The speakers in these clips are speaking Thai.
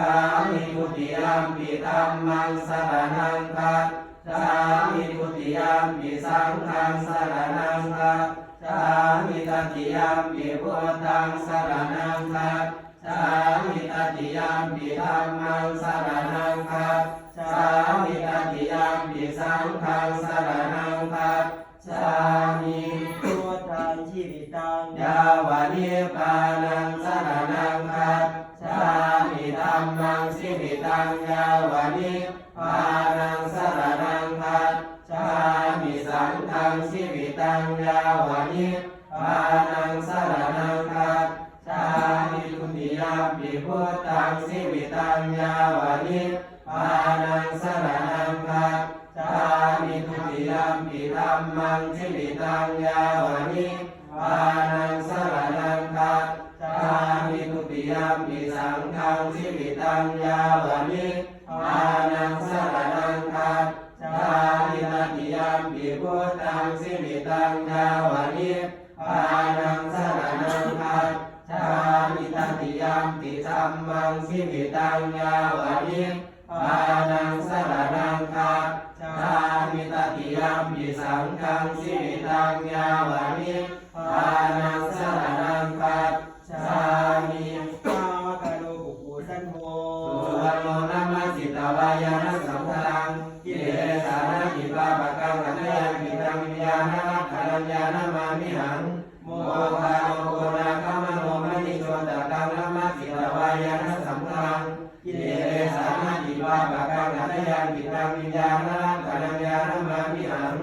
ามิทุติยมปิธัมมังสรณังคัจฉามิทุติยมปิสังฆังสรณังคัจฉามิตติยมปิพุทธังสรณังคัจฉามิตติยมปิธัมมังสรณังคัจฉามิตติยมปิสังฆังสรณังคัจฉามิพุทธังชีวิตังยาวะนิพพานังสรณังคัจฉามิธัมมังชีวิตังยาวะนิพพานังสรณังคัจฉามิสังฆังชีวิตังยาวะนิพพานังสรณังคัจฉามิทุติยมปิพุทธังชีวิตังยาวะนิพพานังสรณังคัจฉามิทุติยมปิธัมมังชีวิตังยาวะนิพพานังสรณังคัจฉามิทุติยมปิสังฆังชีวิตังยาวะนิพพานังสรณังคัจฉามิตติยมปิพุทธังชีวิตังยาวะนิพพานังสรณังคัจฉามิตติยมปิธัมมังชีวิตังยาวะนิพพานังสรณังคัจฉามิตติยมปิสังฆังชีวิตังยาวะนิพพานังสรณังคัจฉามิ สาวกโลกุกุสันโฆ สุวรรณนามาจิตวายานะสัมพังกิเลสานะจิปาปะกังอัตยังปิตังวิญญาณัคขลัญญาณมามิหังโมคาโลโกนาคามโนมณิโชตตังนามาจิตวายานะสัมพังกิเลสานะจิปาปะกังอัตยังปิตังวิญญาณัคขลัญญาณมามิหัง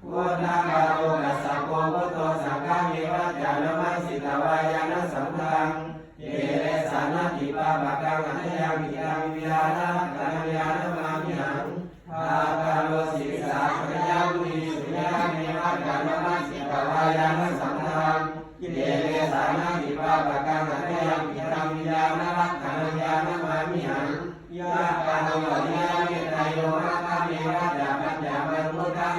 พุทธาคาโลกัสสะโกพุทโธสังฆามิวัจจานามาจิตวายานะสัมพังเอเรสานาติปาปะกังอัตยังมิตังวิญญาณัคขลัญญาณมามิหังภาคาโลศิสาขยามุนีสุญญาเมวัจจานามาจิตวายานะสัมพังเอเรสานาติปาปะกังอัตยังมิตังวิญญาณัคขลัญญาณมามิหังยะปะโนยะเมตตาโยมะคะเมวัจจาปัญญาบรรพุทธัง